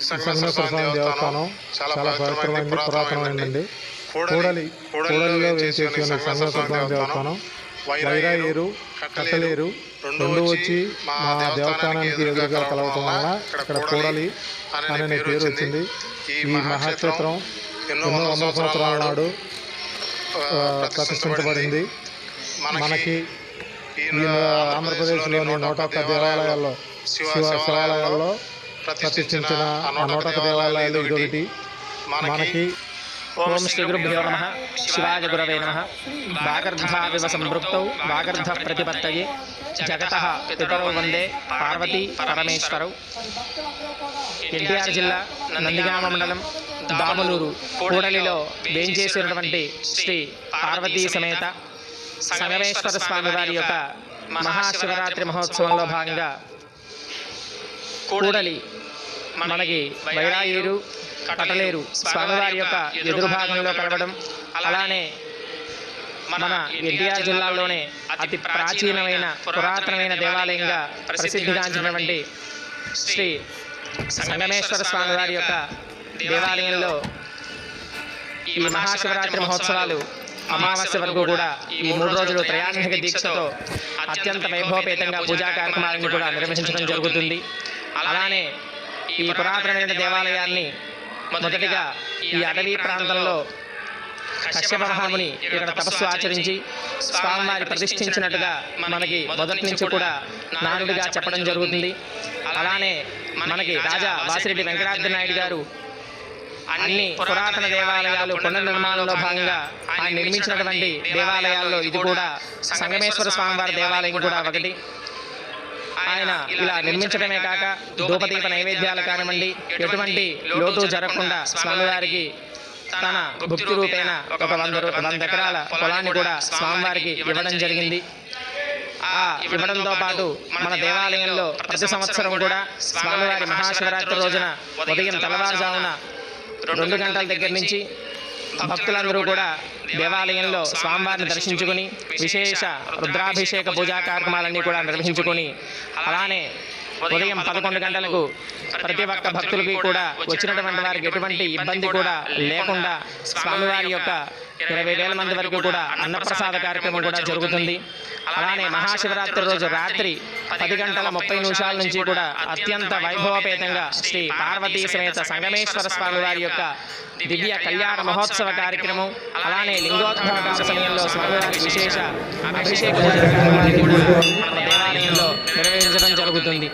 సంగమేశ్వర స్వామి దేవస్థానం చాలా పవిత్రమైనది, పురాతనమైనది. కూడలిలో వేచేసి ఉన్న సంగమేశ్వర స్వామి దేవస్థానం వైరాయేరు, కట్టలేరు రెండు వచ్చి మా దేవస్థానానికి ఎదురుగా కలవటం వల్ల ఇక్కడ కూడలి అనే పేరు వచ్చింది. ఈ మహాక్షేత్రం ఎన్నో వందల సంవత్సరాల నాడు ప్రతిష్ఠించబడింది. మనకి ఈ ఆంధ్రప్రదేశ్లోని 101 దేవాలయాల్లో శివాలయాల్లో ప్రతిష్ఠించిన 101 దేవాలయాలు ఇదొకటి. మనకి ఓం శ్రీ గురుభ్యో నమః. శివాయ గురవే నమః. వాగర్ధావివ సంపృక్తౌ వాగర్ధ ప్రతిపత్తయే జగతః పితరౌ వందే పార్వతీ పరమేశ్వరౌ. ఎన్టీఆర్ జిల్లా నందిగామ మండలం దాములూరు కూడలిలో వేంచేసినటువంటి శ్రీ పార్వతీ సమేత సంగమేశ్వర స్వామి వారి యొక్క మహాశివరాత్రి మహోత్సవంలో భాగంగా కూడలి మనకి వైరాయేరు, కట్టలేరు స్వామివారి యొక్క ఎదురు భాగంలో కలవడం, అలానే మన ఎన్టీఆర్ జిల్లాలోనే అతి ప్రాచీనమైన పురాతనమైన దేవాలయంగా ప్రసిద్ధిగాంచినటువంటి శ్రీ సంగమేశ్వర స్వామివారి యొక్క దేవాలయంలో ఈ మహాశివరాత్రి మహోత్సవాలు అమావాస్య వరకు కూడా ఈ 3 రోజులు త్రయాన్నిక దీక్షతో అత్యంత వైభవపేతంగా పూజా కార్యక్రమాలను కూడా నిర్వహించడం జరుగుతుంది. అలానే ఈ పురాతనమైన దేవాలయాన్ని మొదటిగా ఈ అటవీ ప్రాంతంలో కశ్యప మహాముని ఇక్కడ తపస్సు ఆచరించి స్వామివారి ప్రతిష్ఠించినట్టుగా మనకి మొదటి నుంచి కూడా నానుడిగా చెప్పడం జరుగుతుంది. అలానే మనకి రాజా వాసిరెడ్డి వెంకటాద్రి నాయుడు గారు అన్ని పురాతన దేవాలయాలు పునర్నిర్మాణంలో భాగంగా ఆయన నిర్మించినటువంటి దేవాలయాల్లో ఇది కూడా సంగమేశ్వర స్వామివారి దేవాలయం కూడా ఒకటి. ఆయన ఇలా నిర్మించడమే కాక ధూపదీప నైవేద్యాలు కానివ్వండి ఎటువంటి లోటు జరగకుండా స్వామివారికి తన భక్తి రూపేణ ఒక 100 ఎకరాల పొలాన్ని కూడా స్వామివారికి ఇవ్వడం జరిగింది. ఆ ఇవ్వడంతో పాటు మన దేవాలయంలో ప్రతి సంవత్సరం కూడా స్వామివారి మహాశివరాత్రి రోజున ఉదయం తెల్లవారుజామున 2 గంటల దగ్గర నుంచి భక్తులందరూ కూడా దేవాలయంలో స్వామివారిని దర్శించుకుని విశేష రుద్రాభిషేక పూజా కార్యక్రమాలన్నీ కూడా నిర్వహించుకొని, అలానే ఉదయం 11 గంటలకు ప్రతి ఒక్క భక్తులకి కూడా వచ్చినటువంటి వారికి ఎటువంటి ఇబ్బంది కూడా లేకుండా స్వామివారి యొక్క 20,000 మంది వరకు కూడా అన్నప్రసాద కార్యక్రమం కూడా జరుగుతుంది. అలానే మహాశివరాత్రి రోజు రాత్రి 10:30 నుంచి కూడా అత్యంత వైభవపేతంగా శ్రీ పార్వతీ సమేత సంగమేశ్వర స్వామి వారి యొక్క దివ్య కళ్యాణ మహోత్సవ కార్యక్రమం, అలానే లింగోద్భవ సమయంలో స్వామివారికి విశేష అభిషేక కార్యక్రమాన్ని కూడా మన దేవాలయంలో నిర్వహించడం జరుగుతుంది.